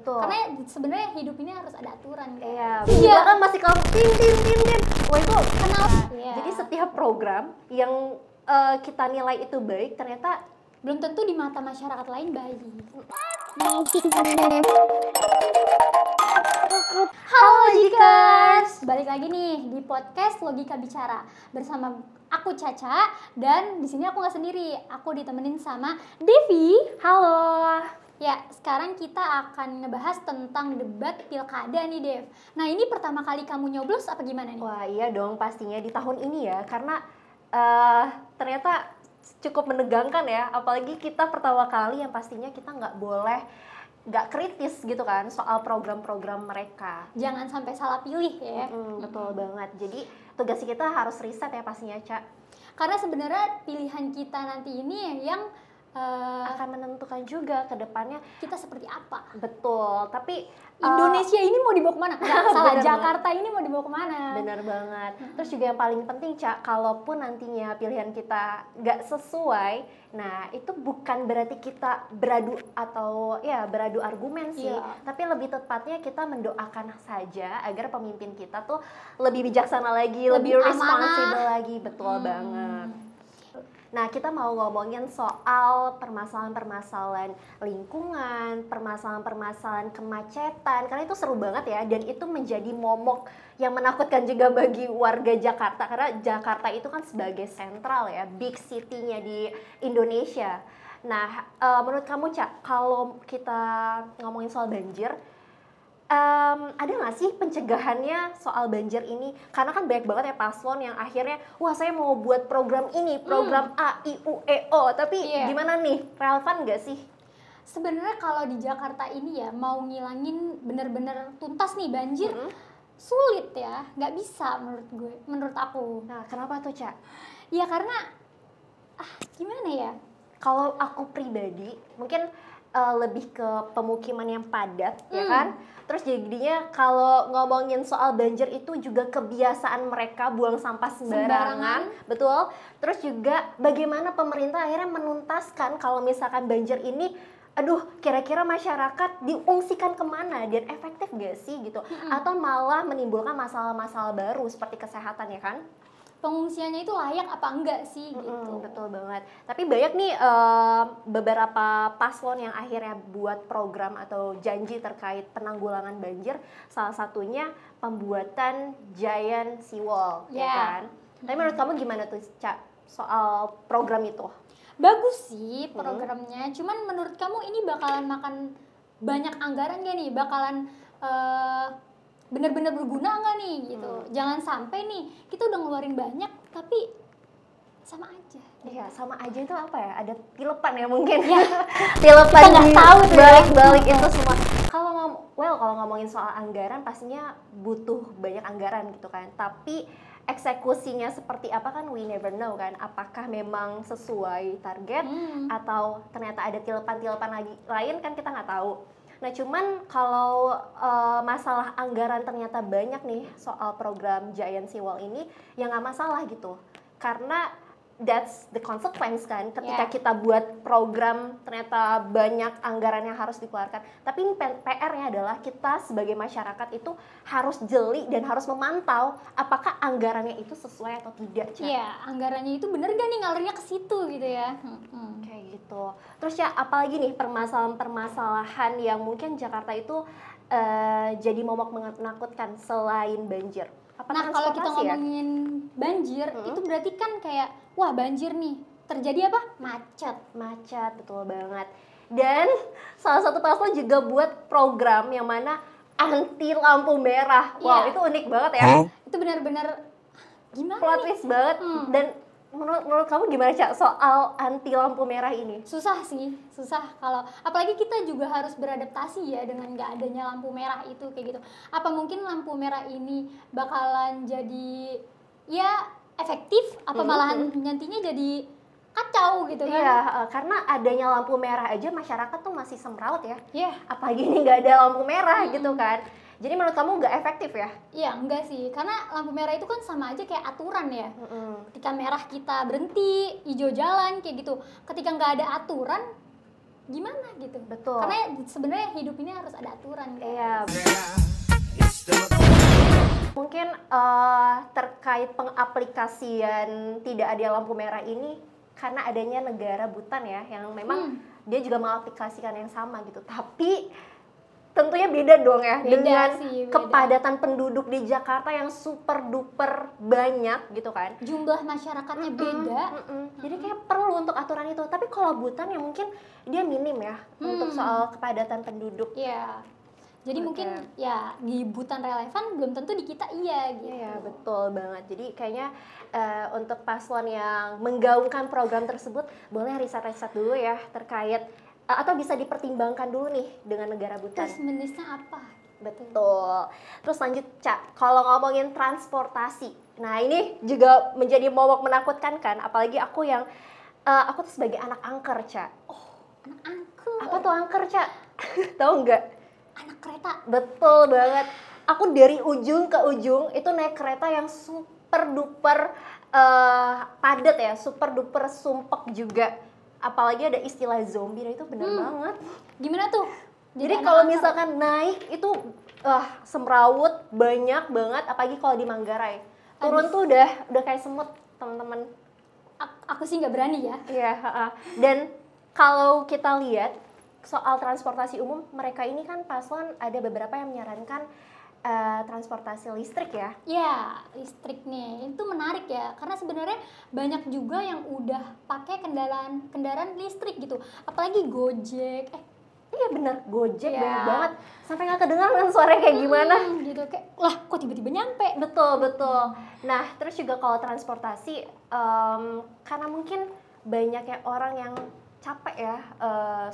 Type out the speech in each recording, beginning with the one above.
betul. Karena sebenarnya hidup ini harus ada aturan kan. Iya kan masih kalau tim. Wah itu Kenapa? Jadi setiap program yang kita nilai itu baik ternyata belum tentu di mata masyarakat lain baik. Halo Logikers, balik lagi nih di podcast Logika Bicara bersama aku Caca, dan di sini aku nggak sendiri, aku ditemenin sama Devi. halo. Ya, sekarang kita akan ngebahas tentang debat pilkada nih, Dev. Nah, ini pertama kali kamu nyoblos apa gimana nih? Wah iya dong pastinya di tahun ini ya, karena ternyata cukup menegangkan ya, apalagi kita pertama kali yang pastinya kita nggak kritis gitu kan soal program-program mereka. Jangan sampai salah pilih ya. Betul banget. Jadi tugas kita harus riset ya pastinya, Ca. Karena sebenarnya pilihan kita nanti ini yang akan menentukan juga ke depannya kita seperti apa. Betul, tapi Indonesia ini mau dibawa kemana? Nggak salah, bener Jakarta ini mau dibawa kemana? Bener banget. Terus juga yang paling penting, Ca, kalaupun nantinya pilihan kita nggak sesuai, nah itu bukan berarti kita beradu argumen sih, tapi lebih tepatnya kita mendoakan saja agar pemimpin kita tuh lebih bijaksana lagi, lebih responsibel lagi. Betul banget. Nah, kita mau ngomongin soal permasalahan-permasalahan lingkungan, permasalahan-permasalahan kemacetan, karena itu seru banget ya, dan itu menjadi momok yang menakutkan juga bagi warga Jakarta, karena Jakarta itu kan sebagai sentral ya, big city-nya di Indonesia. Nah, menurut kamu, Cak, kalau kita ngomongin soal banjir, ada nggak sih pencegahannya soal banjir ini? Karena kan banyak banget ya paslon yang akhirnya, wah saya mau buat program ini, program A, I, U, E, O, tapi gimana nih? Relevan nggak sih? Sebenarnya kalau di Jakarta ini ya, mau ngilangin bener-bener tuntas nih banjir, sulit ya, nggak bisa menurut aku. Nah, kenapa tuh, Ca? Ya karena, gimana ya? Kalau aku pribadi, mungkin lebih ke pemukiman yang padat, ya kan? Terus jadinya kalau ngomongin soal banjir itu juga kebiasaan mereka buang sampah sembarangan. Betul. Terus juga bagaimana pemerintah akhirnya menuntaskan kalau misalkan banjir ini, aduh kira-kira masyarakat diungsikan kemana dan efektif gak sih gitu? Atau malah menimbulkan masalah-masalah baru seperti kesehatan ya kan? Pengungsiannya itu layak apa enggak sih gitu. Betul banget. Tapi banyak nih beberapa paslon yang akhirnya buat program atau janji terkait penanggulangan banjir. Salah satunya pembuatan giant seawall, ya kan? Tapi menurut kamu gimana tuh, Ca, soal program itu? Bagus sih programnya. Cuman menurut kamu ini bakalan makan banyak anggaran gak nih? Bakalan bener-bener berguna nggak nih gitu? Jangan sampai nih kita udah ngeluarin banyak tapi sama aja. Iya, sama aja itu apa ya? Ada tilepan ya mungkin. Ya. Tilepan Kita nggak tahu tuh balik-balik itu semua. Kalau ngomongin soal anggaran pastinya butuh banyak anggaran gitu kan. Tapi eksekusinya seperti apa kan we never know kan. Apakah memang sesuai target atau ternyata ada tilepan lain kan kita nggak tahu. Nah cuman kalau masalah anggaran ternyata banyak nih soal program Giant Seawall ini, ya nggak masalah gitu. Karena that's the consequence kan, ketika kita buat program ternyata banyak anggaran yang harus dikeluarkan. Tapi ini PR-nya adalah kita sebagai masyarakat itu harus jeli dan harus memantau apakah anggarannya itu sesuai atau tidak. Iya, anggarannya itu bener gak nih ngalirnya ke situ gitu ya. Kayak gitu. Terus ya apalagi nih permasalahan-permasalahan yang mungkin Jakarta itu jadi momok menakutkan selain banjir. Nah kalau kita ngomongin banjir, itu berarti kan kayak, wah banjir nih, terjadi apa? Macet, betul banget. Dan salah satu paslon juga buat program yang mana anti lampu merah. Wow, itu unik banget ya. Itu benar-benar gimana plot twist banget. Dan menurut kamu gimana, Cak, soal anti lampu merah ini? Susah kalau apalagi kita juga harus beradaptasi ya dengan nggak adanya lampu merah itu kayak gitu. Apa mungkin lampu merah ini bakalan jadi ya efektif, apa malahan nantinya jadi kacau gitu kan? Iya, karena adanya lampu merah aja masyarakat tuh masih semraut ya. Iya. Apalagi ini nggak ada lampu merah gitu kan. Jadi menurut kamu nggak efektif ya? Iya, enggak sih. Karena lampu merah itu kan sama aja kayak aturan ya. Ketika merah kita berhenti, hijau jalan, kayak gitu. Ketika nggak ada aturan, gimana gitu. Betul. Karena sebenarnya hidup ini harus ada aturan kan. Iya. Mungkin terkait pengaplikasian tidak ada lampu merah ini karena adanya negara Bhutan ya, yang memang dia juga mengaplikasikan yang sama gitu. Tapi tentunya beda dong ya dengan kepadatan penduduk di Jakarta yang super duper banyak gitu kan. Jumlah masyarakatnya beda. Jadi kayak perlu untuk aturan itu. Tapi kalau Bhutan ya mungkin dia minim ya untuk soal kepadatan penduduk. Iya. Jadi mungkin ya di Bhutan relevan, belum tentu di kita iya gitu. Iya, betul banget. Jadi kayaknya untuk paslon yang menggaungkan program tersebut boleh riset-riset dulu ya terkait atau bisa dipertimbangkan dulu nih dengan negara Bhutan. Terus menisnya apa? Betul. Terus lanjut, Cak. Kalau ngomongin transportasi. Nah, ini juga menjadi momok menakutkan kan, apalagi aku yang aku tuh sebagai anak angker, Cak. Oh, anak angker. Apa tuh angker, Cak? Tahu nggak? Anak kereta. Betul banget. Aku dari ujung ke ujung itu naik kereta yang super duper padat ya, super duper sumpek juga. Apalagi ada istilah zombie, itu benar banget. Gimana tuh? Jadi kalau misalkan naik itu semrawut banyak banget, apalagi kalau di Manggarai. Turun tuh udah kayak semut, teman-teman. Aku sih nggak berani ya. Iya, dan kalau kita lihat soal transportasi umum, mereka ini kan paslon ada beberapa yang menyarankan transportasi listrik ya. Ya, listrik nih. Itu menarik ya, karena sebenarnya banyak juga yang udah pakai kendaraan listrik gitu. Apalagi Gojek. Iya bener, Gojek banyak banget. Sampai nggak kedengaran suaranya kayak gimana. Gitu, kayak, lah kok tiba-tiba nyampe. Betul. Nah, terus juga kalau transportasi, karena mungkin banyaknya orang yang capek ya,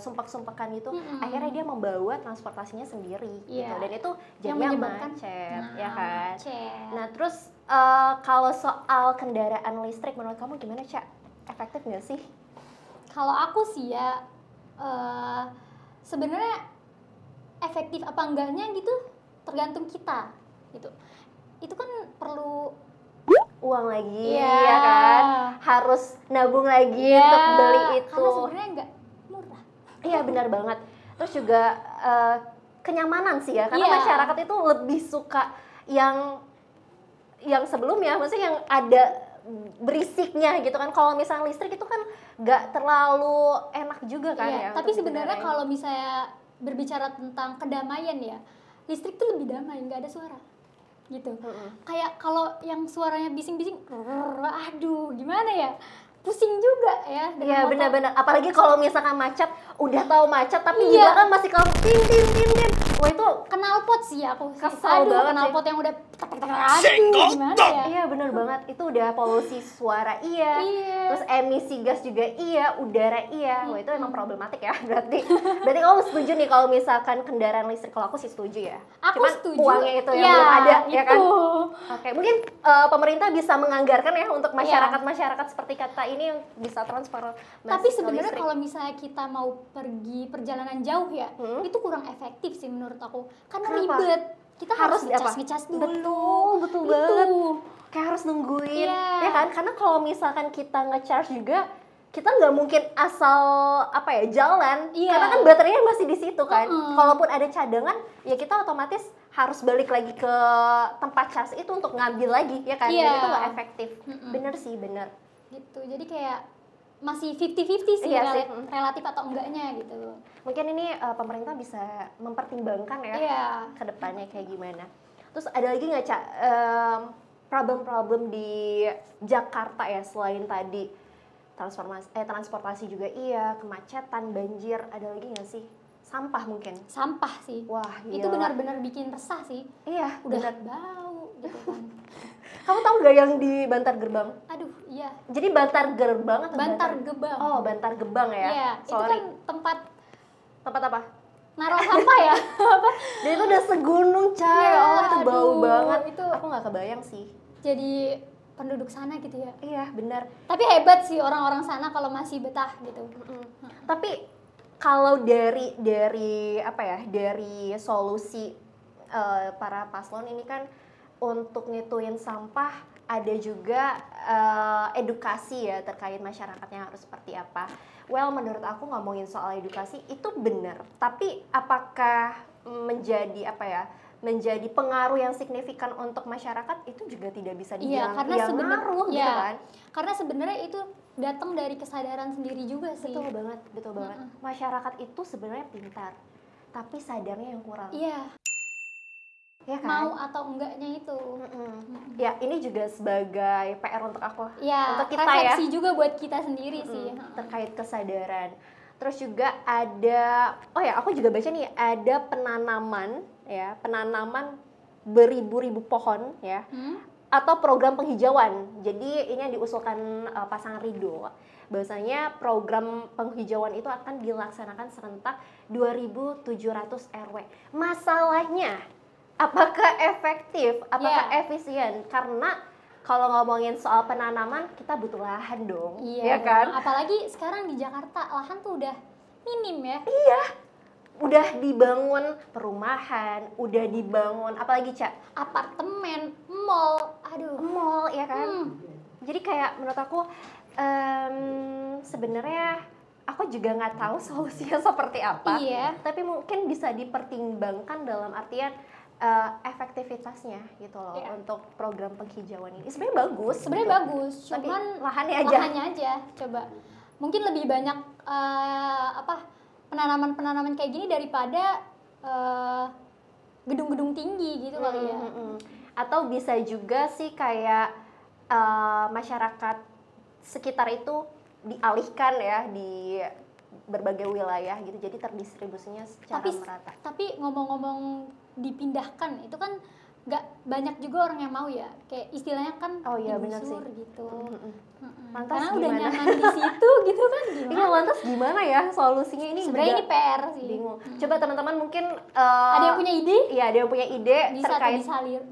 sumpek-sumpekan itu, akhirnya dia membawa transportasinya sendiri gitu. Dan itu jadinya macet, ya kan? Nah, terus kalau soal kendaraan listrik, menurut kamu gimana, Cak? Efektif nggak sih? Kalau aku sih ya, sebenarnya efektif apa enggaknya gitu tergantung kita gitu. Itu kan perlu uang lagi, ya kan? Harus nabung lagi untuk beli itu. Karena sebenarnya nggak murah. Iya benar banget. Terus juga kenyamanan sih ya, karena masyarakat itu lebih suka yang sebelumnya, maksudnya yang ada berisiknya gitu kan. Kalau misalnya listrik itu kan nggak terlalu enak juga kan ya. Tapi sebenarnya kalau misalnya berbicara tentang kedamaian ya, listrik tuh lebih damai, nggak ada suara gitu. Kayak kalau yang suaranya bising-bising, aduh gimana ya, pusing juga ya. Iya benar-benar, apalagi kalau misalkan macet, udah tahu macet tapi di belakang masih kamu tim. Wah itu knalpot sih aku kesal banget knalpot yang udah aduh gimana ya. Iya benar banget, itu udah polusi suara terus emisi gas juga udara Wah itu emang problematik ya. Berarti kamu setuju nih kalau misalkan kendaraan listrik? Kalau aku sih setuju ya. Aku cuman setuju. Uangnya itu yang belum ada itu. Ya kan. Oke, mungkin pemerintah bisa menganggarkan ya untuk masyarakat seperti kita ini yang bisa transfer. Tapi sebenarnya kalau misalnya kita mau pergi perjalanan jauh ya, itu kurang efektif sih menurut aku. Karena ribet. Kita harus ngecas dulu. Betul banget. Kayak harus nungguin, ya kan? Karena kalau misalkan kita ngecharge juga, kita nggak mungkin asal jalan, karena kan baterainya masih di situ kan. Kalaupun ada cadangan, ya kita otomatis harus balik lagi ke tempat charge itu untuk ngambil lagi, ya kan? Dan itu nggak efektif. Bener sih, bener. Gitu. Jadi kayak masih 50-50 sih, relatif atau enggaknya gitu. Mungkin ini pemerintah bisa mempertimbangkan ya ke depannya kayak gimana. Terus ada lagi nggak, Cak, problem-problem di Jakarta ya selain tadi transportasi juga kemacetan, banjir, ada lagi nggak sih? Sampah mungkin? Sampah sih. Wah, gila. Itu benar-benar bikin resah sih. Iya, udah bau gitu kan. Kamu tahu nggak yang di Bantar Gebang? Aduh, iya. Jadi Bantar Gebang atau Bantar Gebang? Oh, Bantar Gebang ya. Iya, itu kan tempat apa? Naruh sampah ya. Apa? Dan itu udah segunung, Cay. Itu bau banget. Itu aku nggak kebayang sih. Jadi penduduk sana gitu ya. Iya, benar. Tapi hebat sih orang-orang sana kalau masih betah gitu. Tapi kalau dari solusi para paslon ini kan untuk ngituin sampah ada juga edukasi ya terkait masyarakatnya harus seperti apa. Well, menurut aku ngomongin soal edukasi itu benar, tapi apakah menjadi menjadi pengaruh yang signifikan untuk masyarakat itu juga tidak bisa dibilang karena ngaruh gitu kan. Karena sebenarnya itu datang dari kesadaran sendiri juga sih. Betul banget. Masyarakat itu sebenarnya pintar, tapi sadarnya yang kurang. Iya. Ya kan? Mau atau enggaknya itu. Ya, ini juga sebagai PR untuk aku. Ya, untuk kita refleksi juga buat kita sendiri sih. Terkait kesadaran. Terus juga ada, aku juga baca nih, ada penanaman beribu-ribu pohon ya, atau program penghijauan. Jadi ini yang diusulkan pasangan Ridho. Bahwasanya program penghijauan itu akan dilaksanakan serentak 2.700 RW. Masalahnya, apakah efektif? Apakah efisien? Karena kalau ngomongin soal penanaman, kita butuh lahan dong, ya kan? Apalagi sekarang di Jakarta, lahan tuh udah minim ya. Iya, udah dibangun perumahan, udah dibangun, apalagi Cak? Apartemen, mall, mall, ya kan? Jadi kayak menurut aku, sebenarnya aku juga nggak tahu solusinya seperti apa. Iya. Tapi mungkin bisa dipertimbangkan dalam artian efektivitasnya gitu loh untuk program penghijauan ini. Sebenarnya bagus, cuman lahannya aja. Coba mungkin lebih banyak penanaman kayak gini daripada gedung-gedung tinggi gitu kali ya. Atau bisa juga sih kayak masyarakat sekitar itu dialihkan ya di berbagai wilayah gitu, jadi terdistribusinya secara merata. Tapi ngomong-ngomong dipindahkan, itu kan nggak banyak juga orang yang mau ya, kayak istilahnya kan digusur gitu. Lantas karena gimana? Udah nyaman di situ gitu kan, gimana? Iya, lantas gimana ya solusinya ini? Sebenarnya ini PR sih. Bingung. Coba teman-teman mungkin ada yang punya ide? Iya, ada yang punya ide bisa terkait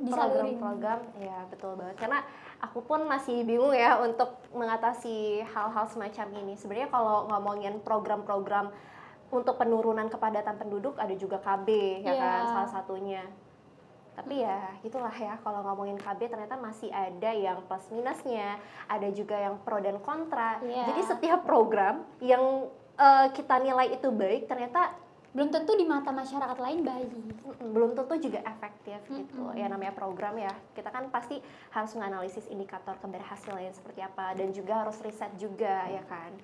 disalurin program. Ya, betul banget. Karena aku pun masih bingung ya untuk mengatasi hal-hal semacam ini. Sebenarnya kalau ngomongin program-program untuk penurunan kepadatan penduduk, ada juga KB ya kan, salah satunya. Tapi ya itulah ya, kalau ngomongin KB ternyata masih ada yang plus minusnya, ada juga yang pro dan kontra. Jadi setiap program yang kita nilai itu baik, ternyata belum tentu di mata masyarakat lain baik. Belum tentu juga efektif gitu. Ya namanya program ya, kita kan pasti harus menganalisis indikator keberhasilannya seperti apa, dan juga harus riset juga ya kan.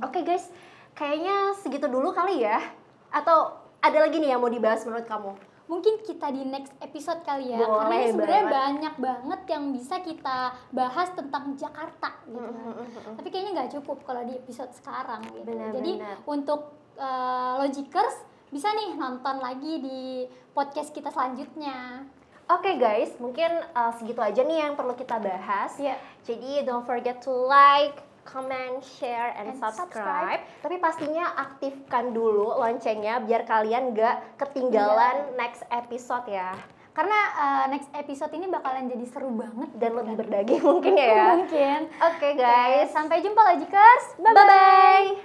Oke guys, kayaknya segitu dulu kali ya. Atau ada lagi nih yang mau dibahas menurut kamu? Mungkin kita di next episode kali ya. Boleh, karena ini sebenarnya banyak banget yang bisa kita bahas tentang Jakarta gitu kan. Tapi kayaknya nggak cukup kalau di episode sekarang gitu. Jadi untuk Logikers bisa nih nonton lagi di podcast kita selanjutnya. Oke guys, mungkin segitu aja nih yang perlu kita bahas. Jadi don't forget to like, comment, share, and subscribe. Tapi pastinya aktifkan dulu loncengnya biar kalian gak ketinggalan next episode ya. Karena next episode ini bakalan jadi seru banget dan lebih berdaging mungkin ya. Mungkin. Oke guys, sampai jumpa Logikers. Bye bye.